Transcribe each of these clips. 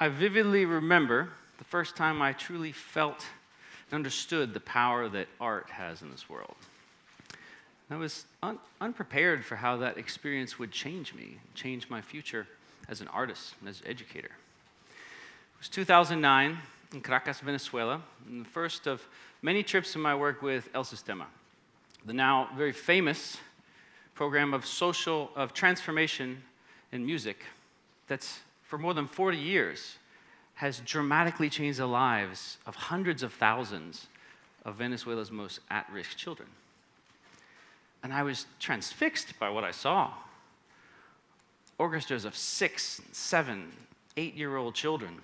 I vividly remember the first time I truly felt and understood the power that art has in this world. I was unprepared for how that experience would change me, change my future as an artist and as an educator. It was 2009 in Caracas, Venezuela, and the first of many trips in my work with El Sistema, the now very famous program of transformation in music that's for more than 40 years has dramatically changed the lives of hundreds of thousands of Venezuela's most at-risk children. And I was transfixed by what I saw. Orchestras of 6, 7, 8-year-old children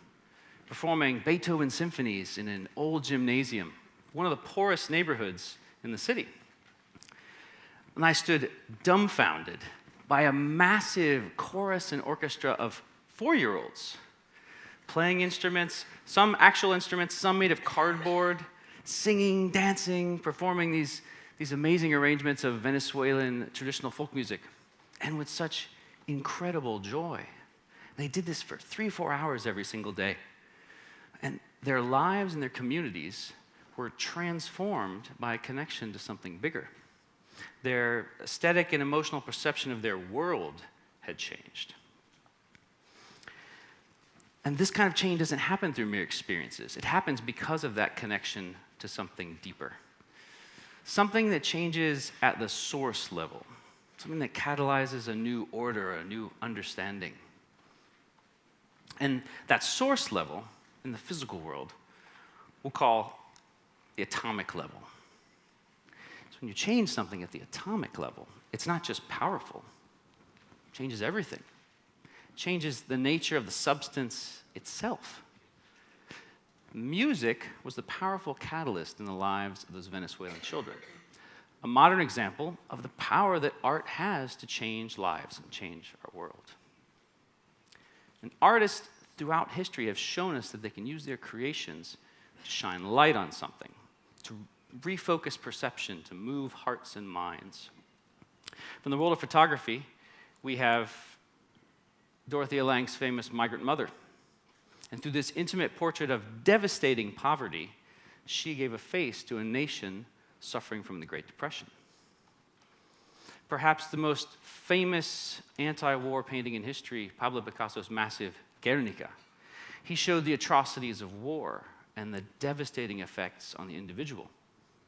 performing Beethoven symphonies in an old gymnasium, one of the poorest neighborhoods in the city. And I stood dumbfounded by a massive chorus and orchestra of 4-year-olds playing instruments, some actual instruments, some made of cardboard, singing, dancing, performing these amazing arrangements of Venezuelan traditional folk music, and with such incredible joy. They did this for 3-4 hours every single day. And their lives and their communities were transformed by a connection to something bigger. Their aesthetic and emotional perception of their world had changed. And this kind of change doesn't happen through mere experiences. It happens because of that connection to something deeper. Something that changes at the source level. Something that catalyzes a new order, a new understanding. And that source level in the physical world we'll call the atomic level. So when you change something at the atomic level, it's not just powerful. It changes everything. It changes the nature of the substance itself. Music was the powerful catalyst in the lives of those Venezuelan children. A modern example of the power that art has to change lives and change our world. And artists throughout history have shown us that they can use their creations to shine light on something, to refocus perception, to move hearts and minds. From the world of photography, we have Dorothea Lange's famous Migrant Mother. And through this intimate portrait of devastating poverty, she gave a face to a nation suffering from the Great Depression. Perhaps the most famous anti-war painting in history, Pablo Picasso's massive Guernica. He showed the atrocities of war and the devastating effects on the individual,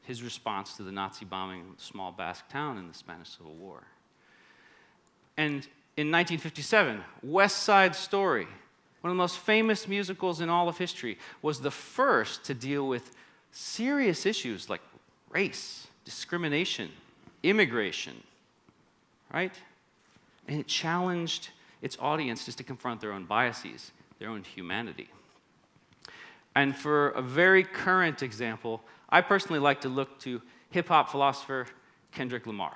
his response to the Nazi bombing of a small Basque town in the Spanish Civil War. And in 1957, West Side Story, one of the most famous musicals in all of history, was the first to deal with serious issues like race, discrimination, immigration, right? And it challenged its audience just to confront their own biases, their own humanity. And for a very current example, I personally like to look to hip-hop philosopher Kendrick Lamar.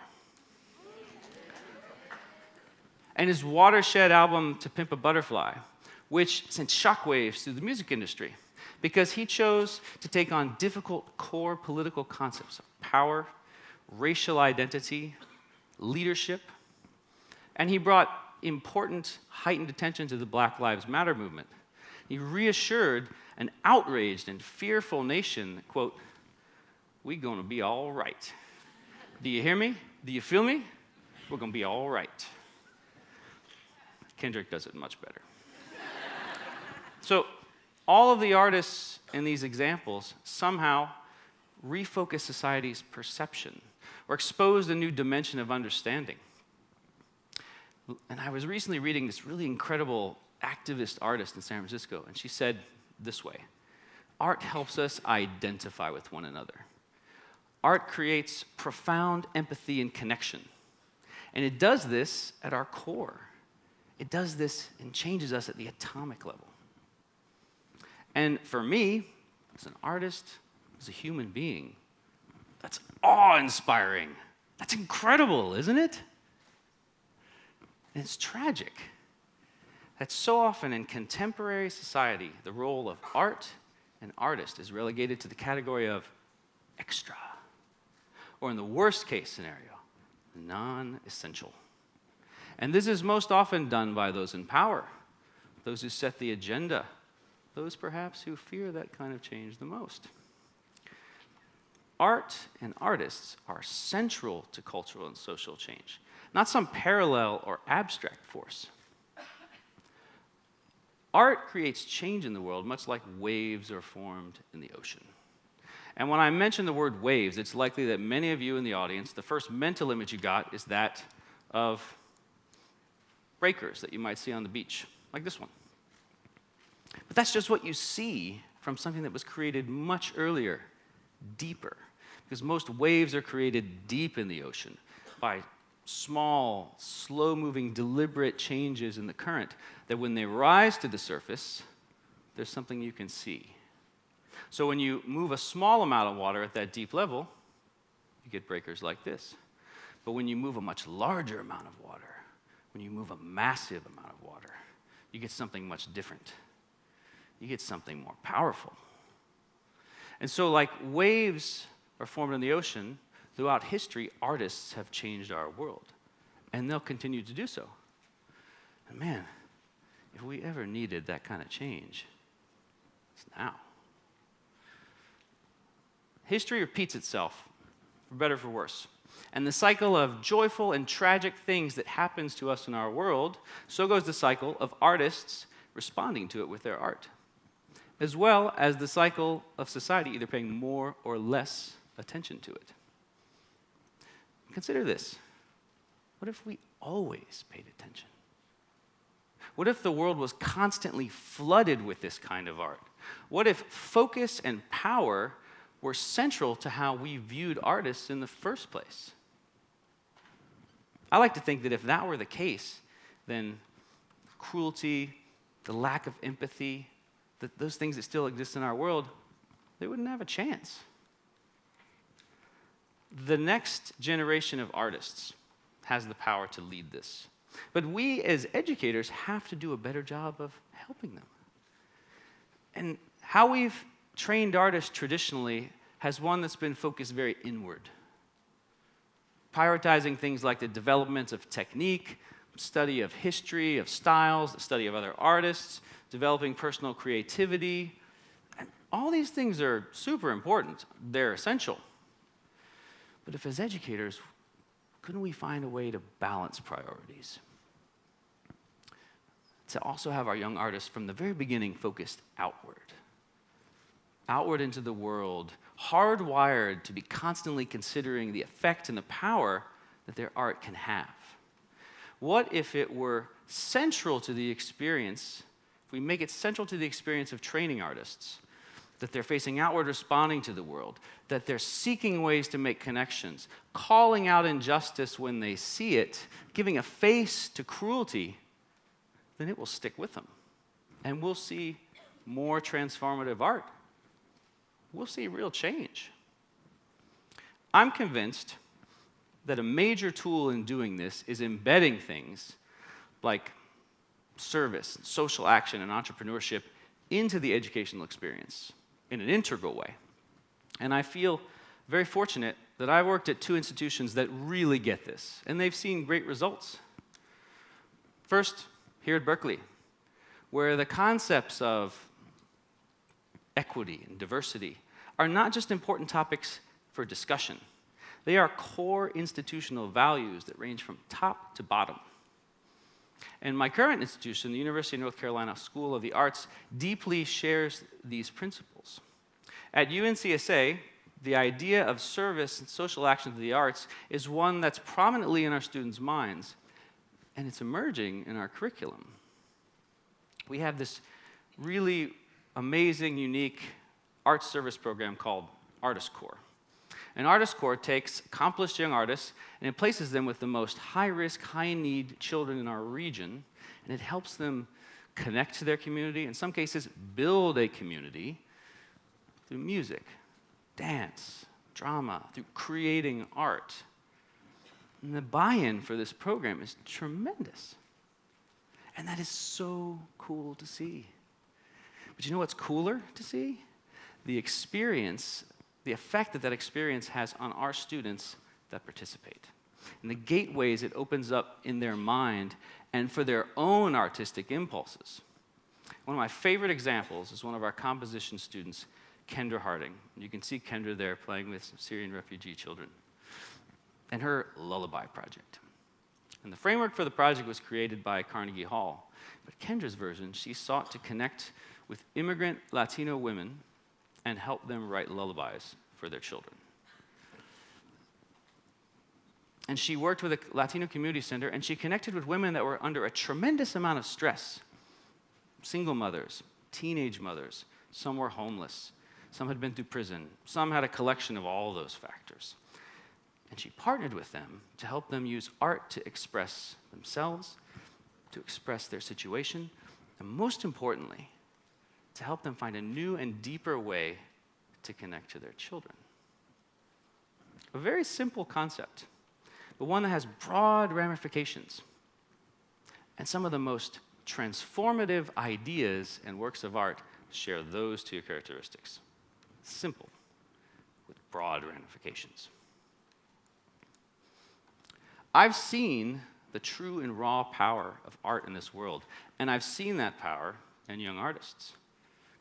And his watershed album, To Pimp a Butterfly, which sent shockwaves through the music industry because he chose to take on difficult core political concepts of power, racial identity, leadership, and he brought important heightened attention to the Black Lives Matter movement. He reassured an outraged and fearful nation, quote, "We gonna be all right. Do you hear me? Do you feel me? We're gonna be all right." Kendrick does it much better. So all of the artists in these examples somehow refocus society's perception or exposed a new dimension of understanding. And I was recently reading this really incredible activist artist in San Francisco, and she said this way: art helps us identify with one another. Art creates profound empathy and connection. And it does this at our core. It does this and changes us at the atomic level. And for me, as an artist, as a human being, that's awe-inspiring. That's incredible, isn't it? And it's tragic that so often in contemporary society, the role of art and artist is relegated to the category of extra, or in the worst case scenario, non-essential. And this is most often done by those in power, those who set the agenda, those perhaps who fear that kind of change the most. Art and artists are central to cultural and social change, not some parallel or abstract force. Art creates change in the world, much like waves are formed in the ocean. And when I mention the word waves, it's likely that many of you in the audience, the first mental image you got is that of breakers that you might see on the beach, like this one. But that's just what you see from something that was created much earlier, deeper, because most waves are created deep in the ocean by small, slow-moving, deliberate changes in the current that when they rise to the surface, there's something you can see. So when you move a small amount of water at that deep level, you get breakers like this. But when you move a much larger amount of water, when you move a massive amount of water, you get something much different. You get something more powerful. And so like waves are formed in the ocean, throughout history, artists have changed our world. And they'll continue to do so. And man, if we ever needed that kind of change, it's now. History repeats itself, for better or for worse. And the cycle of joyful and tragic things that happens to us in our world, so goes the cycle of artists responding to it with their art, as well as the cycle of society either paying more or less attention to it. Consider this. What if we always paid attention? What if the world was constantly flooded with this kind of art? What if focus and power were central to how we viewed artists in the first place? I like to think that if that were the case, then cruelty, the lack of empathy, those things that still exist in our world, they wouldn't have a chance. The next generation of artists has the power to lead this. But we as educators have to do a better job of helping them. And how we've trained artists traditionally has one that's been focused very inward, prioritizing things like the development of technique, study of history, of styles, the study of other artists, developing personal creativity. And all these things are super important. They're essential. But if as educators, couldn't we find a way to balance priorities? To also have our young artists from the very beginning focused outward into the world, hardwired to be constantly considering the effect and the power that their art can have. What if it were central to the experience, if we make it central to the experience of training artists, that they're facing outward, responding to the world, that they're seeking ways to make connections, calling out injustice when they see it, giving a face to cruelty, then it will stick with them. And we'll see more transformative art. We'll see real change. I'm convinced that a major tool in doing this is embedding things like service, social action, and entrepreneurship into the educational experience in an integral way. And I feel very fortunate that I worked at 2 institutions that really get this, and they've seen great results. First, here at Berklee, where the concepts of equity and diversity are not just important topics for discussion. They are core institutional values that range from top to bottom. And my current institution, the University of North Carolina School of the Arts, deeply shares these principles. At UNCSA, the idea of service and social action to the arts is one that's prominently in our students' minds, and it's emerging in our curriculum. We have this really amazing, unique arts service program called Artistry. And Artistry takes accomplished young artists and it places them with the most high-risk, high-need children in our region, and it helps them connect to their community, in some cases build a community through music, dance, drama, through creating art. And the buy-in for this program is tremendous. And that is so cool to see. But you know what's cooler to see? The experience, the effect that experience has on our students that participate. And the gateways it opens up in their mind and for their own artistic impulses. One of my favorite examples is one of our composition students, Kendra Harding. You can see Kendra there playing with some Syrian refugee children, and her Lullaby project. And the framework for the project was created by Carnegie Hall. But Kendra's version, she sought to connect with immigrant Latino women and help them write lullabies for their children. And she worked with a Latino community center, and she connected with women that were under a tremendous amount of stress. Single mothers, teenage mothers, some were homeless, some had been through prison, some had a collection of all those factors. And she partnered with them to help them use art to express themselves, to express their situation, and most importantly, to help them find a new and deeper way to connect to their children. A very simple concept, but one that has broad ramifications. And some of the most transformative ideas and works of art share those two characteristics. Simple, with broad ramifications. I've seen the true and raw power of art in this world, and I've seen that power in young artists.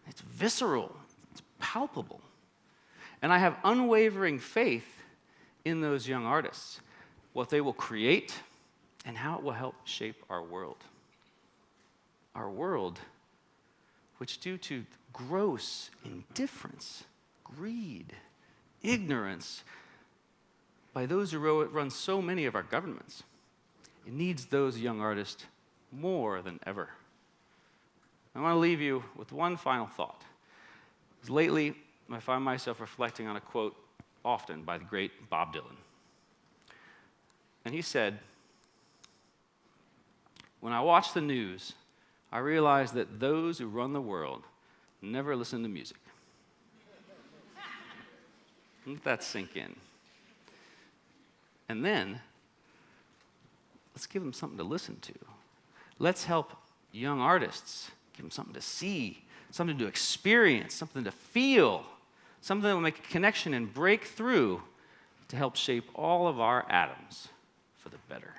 It's visceral, it's palpable. And I have unwavering faith in those young artists, what they will create, and how it will help shape our world. Our world, which due to gross indifference, greed, ignorance, by those who run so many of our governments, it needs those young artists more than ever. I want to leave you with one final thought. Because lately, I find myself reflecting on a quote often by the great Bob Dylan. And he said, "When I watch the news, I realize that those who run the world never listen to music." Let that sink in. And then, let's give them something to listen to. Let's help young artists, give them something to see, something to experience, something to feel, something that will make a connection and break through to help shape all of our atoms for the better.